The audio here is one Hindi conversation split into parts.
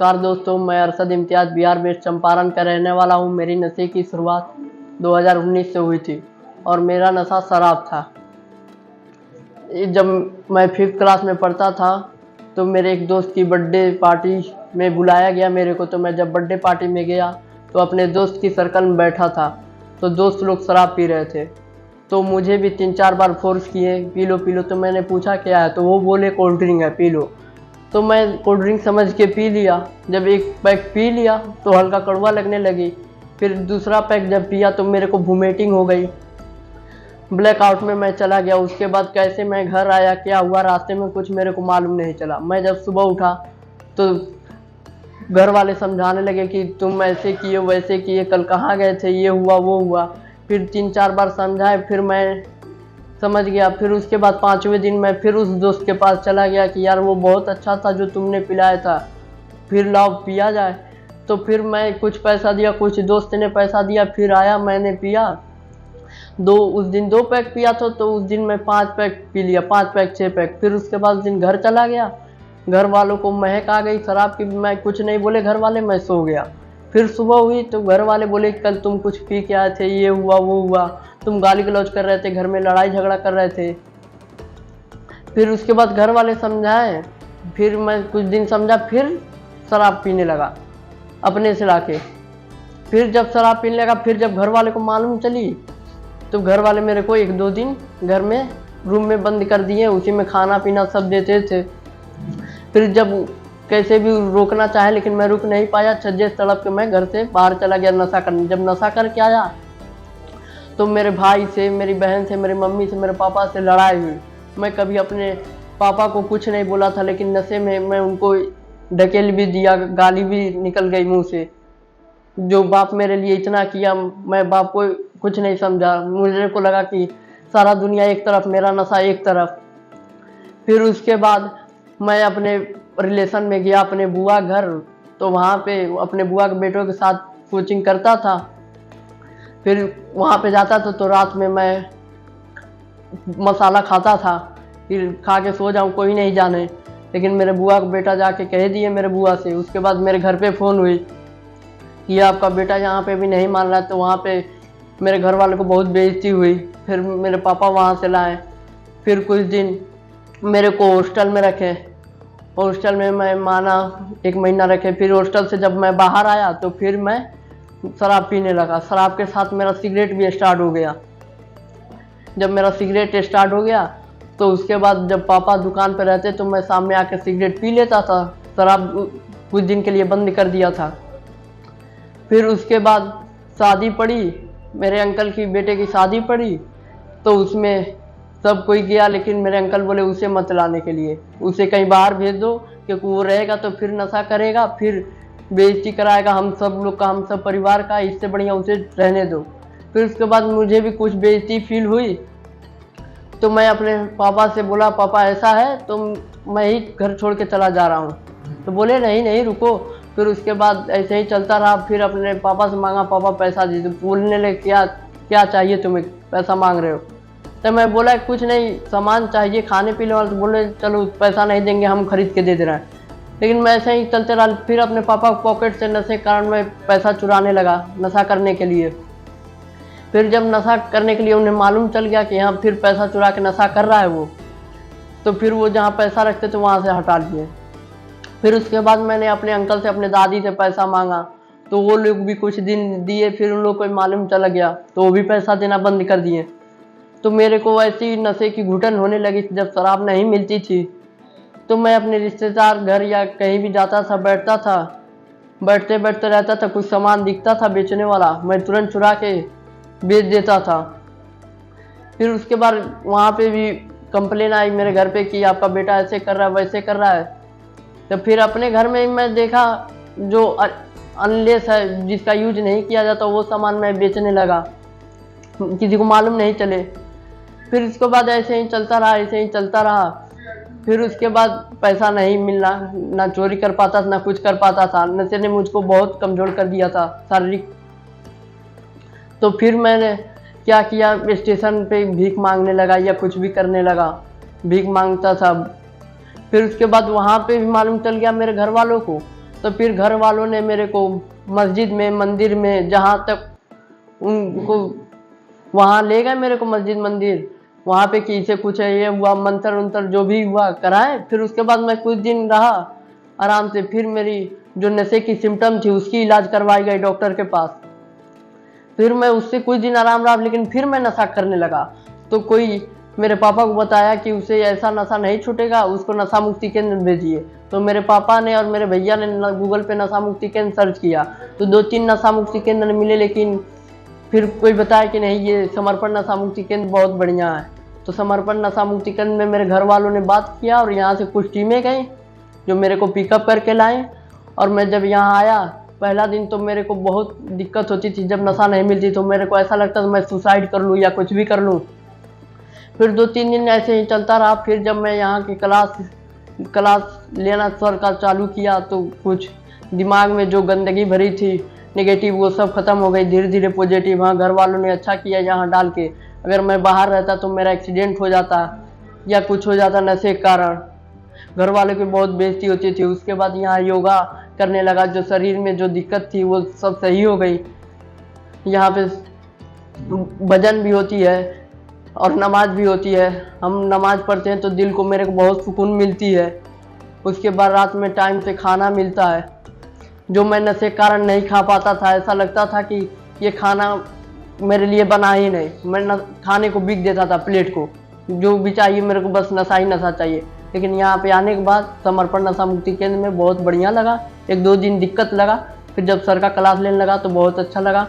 नमस्कार दोस्तों, मैं अरशद इम्तियाज़ बिहार वेस्ट चंपारण का रहने वाला हूँ। मेरी नशे की शुरुआत 2019 से हुई थी और मेरा नशा शराब था। जब मैं 5th क्लास में पढ़ता था तो मेरे एक दोस्त की बर्थडे पार्टी में बुलाया गया मेरे को। तो मैं जब बर्थडे पार्टी में गया तो अपने दोस्त की सर्कल में बैठा था, तो दोस्त लोग शराब पी रहे थे, तो मुझे भी 3-4 बार फोर्स किए, पी लो पी लो। तो मैंने पूछा क्या है, तो वो बोले कोल्ड ड्रिंक है, पी लो। तो मैं कोल्ड ड्रिंक समझ के पी लिया। जब एक पैक पी लिया तो हल्का कड़वा लगने लगी। फिर दूसरा पैक जब पिया तो मेरे को वोमिटिंग हो गई, ब्लैकआउट में मैं चला गया। उसके बाद कैसे मैं घर आया, क्या हुआ रास्ते में, कुछ मेरे को मालूम नहीं चला। मैं जब सुबह उठा तो घर वाले समझाने लगे कि तुम ऐसे किए वैसे किए, कल कहाँ गए थे, ये हुआ वो हुआ। फिर 3-4 बार समझाए, फिर मैं समझ गया। फिर उसके बाद 5वें दिन मैं फिर उस दोस्त के पास चला गया कि यार वो बहुत अच्छा था जो तुमने पिलाया था, फिर लाओ पिया जाए। तो फिर मैं कुछ पैसा दिया, कुछ दोस्त ने पैसा दिया, फिर आया, मैंने पिया। उस दिन 2 पैक पिया था, तो उस दिन मैं 5 पैक पी लिया, 5 पैक 6 पैक। फिर उसके बाद उस दिन घर चला गया, घर वालों को महक आ गई शराब की। मैं कुछ नहीं बोले घर वाले, मैं सो गया। फिर सुबह हुई तो घर वाले बोले कल तुम कुछ पी के आए थे, ये हुआ वो हुआ, तुम गाली गलौज कर रहे थे, घर में लड़ाई झगड़ा कर रहे थे। फिर उसके बाद घर वाले समझाए, फिर मैं कुछ दिन समझा, फिर शराब पीने लगा अपने से लाके। फिर जब शराब पीने लगा, फिर जब घर वाले को मालूम चली तो घर वाले मेरे को 1-2 दिन घर में रूम में बंद कर दिए, उसी में खाना पीना सब देते थे। फिर जब कैसे भी रोकना चाहे लेकिन मैं रुक नहीं पाया, छज्जे तड़प के मैं घर से बाहर चला गया नशा करने। जब नशा करके आया तो मेरे भाई से, मेरी बहन से, मेरी मम्मी से, मेरे पापा से लड़ाई हुई। मैं कभी अपने पापा को कुछ नहीं बोला था, लेकिन नशे में मैं उनको ढकेल भी दिया, गाली भी निकल गई मुंह से। जो बाप मेरे लिए इतना किया, मैं बाप को कुछ नहीं समझा। मुझे को लगा कि सारा दुनिया एक तरफ, मेरा नशा एक तरफ। फिर उसके बाद मैं अपने रिलेशन में गया, अपने बुआ घर। तो वहाँ पे अपने बुआ के बेटों के साथ कोचिंग करता था। फिर वहाँ पे जाता था तो रात में मैं मसाला खाता था, फिर खा के सो जाऊँ, कोई नहीं जाने। लेकिन मेरे बुआ का बेटा जाके कह दिए मेरे बुआ से। उसके बाद मेरे घर पे फ़ोन हुई कि आपका बेटा यहाँ पे भी नहीं मान रहा है। तो वहाँ पे मेरे घर वालों को बहुत बेइज्जती हुई। फिर मेरे पापा वहाँ से लाए। फिर कुछ दिन मेरे को हॉस्टल में रखे। हॉस्टल में मैं माना 1 महीना रखे। फिर हॉस्टल से जब मैं बाहर आया तो फिर मैं शराब पीने लगा। शराब के साथ मेरा सिगरेट भी स्टार्ट हो गया। जब मेरा सिगरेट स्टार्ट हो गया तो उसके बाद जब पापा दुकान पर रहते तो मैं सामने आकर सिगरेट पी लेता था। शराब कुछ दिन के लिए बंद कर दिया था। फिर उसके बाद शादी पड़ी, मेरे अंकल की बेटे की शादी पड़ी। तो उसमें सब कोई गया, लेकिन मेरे अंकल बोले उसे मत लाने के लिए, उसे कहीं बाहर भेज दो, क्योंकि वो रहेगा तो फिर नशा करेगा, फिर बेइज्जती कराएगा हम सब लोग का, हम सब परिवार का। इससे बढ़िया उसे रहने दो। फिर उसके बाद मुझे भी कुछ बेइज्जती फील हुई तो मैं अपने पापा से बोला पापा ऐसा है तो मैं ही घर छोड़ के चला जा रहा हूँ। तो बोले नहीं नहीं रुको। फिर उसके बाद ऐसे ही चलता रहा। फिर अपने पापा से मांगा, पापा पैसा दे दो। बोलने लगे क्या क्या चाहिए तुम्हें, पैसा मांग रहे हो। तो मैं बोला कुछ नहीं, सामान चाहिए खाने पीने वाला। तो बोले चलो पैसा नहीं देंगे, हम खरीद के दे दे रहे हैं। लेकिन मैं ऐसे ही चलते रहा। फिर अपने पापा पॉकेट से नशे के कारण मैं पैसा चुराने लगा नशा करने के लिए। फिर जब नशा करने के लिए उन्हें मालूम चल गया कि यहाँ फिर पैसा चुरा के नशा कर रहा है वो, तो फिर वो जहाँ पैसा रखते थे वहाँ से हटा लिए। फिर उसके बाद मैंने अपने अंकल से, अपने दादी से पैसा मांगा तो वो लोग भी कुछ दिन दिए। फिर उन लोग को मालूम चला गया तो वो भी पैसा देना बंद कर दिए। तो मेरे को ऐसी नशे की घुटन होने लगी। जब शराब नहीं मिलती थी तो मैं अपने रिश्तेदार घर या कहीं भी जाता था, बैठता था, बैठते बैठते रहता था, कुछ सामान दिखता था बेचने वाला, मैं तुरंत चुरा के बेच देता था। फिर उसके बाद वहाँ पे भी कंप्लेन आई मेरे घर पे कि आपका बेटा ऐसे कर रहा है वैसे कर रहा है। तो फिर अपने घर में मैं देखा जो अनलेस है, जिसका यूज नहीं किया जाता, वो सामान मैं बेचने लगा, किसी को मालूम नहीं चले। फिर उसके बाद ऐसे ही चलता रहा, ऐसे ही चलता रहा। फिर उसके बाद पैसा नहीं मिलना, ना चोरी कर पाता था, ना कुछ कर पाता था। नशे ने मुझको बहुत कमज़ोर कर दिया था शारीरिक। तो फिर मैंने क्या किया, स्टेशन पे भीख मांगने लगा या कुछ भी करने लगा, भीख मांगता था। फिर उसके बाद वहाँ पे भी मालूम चल गया मेरे घर वालों को तो फिर घर वालों ने मेरे को मस्जिद में, मंदिर में, जहाँ तक उनको वहाँ ले गए मेरे को मस्जिद मंदिर, वहाँ पे कि इसे कुछ है, ये हुआ, मंत्र उंत्र जो भी हुआ कराए। फिर उसके बाद मैं कुछ दिन रहा आराम से। फिर मेरी जो नशे की सिम्टम थी उसकी इलाज करवाई गई डॉक्टर के पास। फिर मैं उससे कुछ दिन आराम रहा, लेकिन फिर मैं नशा करने लगा। तो कोई मेरे पापा को बताया कि उसे ऐसा नशा नहीं छूटेगा, उसको नशा मुक्ति केंद्र भेजिए। तो मेरे पापा ने और मेरे भैया ने गूगल पे नशा मुक्ति केंद्र सर्च किया, तो 2-3 नशा मुक्ति केंद्र मिले, लेकिन फिर कोई बताया कि नहीं, ये समर्पण नशा मुक्ति केंद्र बहुत बढ़िया है। तो समर्पण नशा मुक्ति केंद्र में मेरे घर वालों ने बात किया और यहाँ से कुछ टीमें गई जो मेरे को पिकअप करके लाए। और मैं जब यहाँ आया, पहला दिन तो मेरे को बहुत दिक्कत होती थी। जब नशा नहीं मिलती तो मेरे को ऐसा लगता था मैं सुसाइड कर लूँ या कुछ भी कर लूँ। फिर 2-3 दिन ऐसे ही चलता रहा। फिर जब मैं यहाँ की क्लास लेना सर का चालू किया, तो कुछ दिमाग में जो गंदगी भरी थी नेगेटिव, वो सब खत्म हो गई। धीरे धीरे पॉजिटिव। हाँ, घर वालों ने अच्छा किया यहाँ डाल के। अगर मैं बाहर रहता तो मेरा एक्सीडेंट हो जाता या कुछ हो जाता नशे के कारण। घर वालों की बहुत बेइज्जती होती थी। उसके बाद यहाँ योगा करने लगा, जो शरीर में जो दिक्कत थी वो सब सही हो गई। यहाँ पे भजन भी होती है और नमाज भी होती है। हम नमाज पढ़ते हैं तो दिल को मेरे को बहुत सुकून मिलती है। उसके बाद रात में टाइम से खाना मिलता है, जो मैं नशे के कारण नहीं खा पाता था। ऐसा लगता था कि ये खाना मेरे लिए बना ही नहीं। मैं खाने को बिक देता था, प्लेट को, जो भी चाहिए मेरे को, बस नशा ही नशा चाहिए। लेकिन यहाँ पे आने के बाद समर्पण नशा मुक्ति केंद्र में बहुत बढ़िया लगा। 1-2 दिन दिक्कत लगा, फिर जब सर का क्लास लेने लगा तो बहुत अच्छा लगा।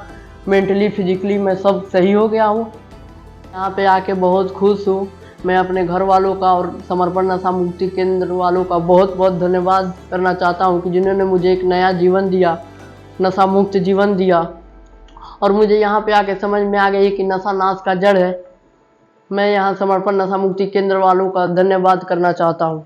मेंटली फिजिकली मैं सब सही हो गया हूँ। यहाँ पे आके बहुत खुश हूँ। मैं अपने घर वालों का और समर्पण नशा मुक्ति केंद्र वालों का बहुत बहुत धन्यवाद करना चाहता हूँ कि जिन्होंने मुझे एक नया जीवन दिया, नशा मुक्त जीवन दिया। और मुझे यहाँ पे आके समझ में आ गई कि नशा नाश का जड़ है। मैं यहाँ समर्पण नशा मुक्ति केंद्र वालों का धन्यवाद करना चाहता हूँ।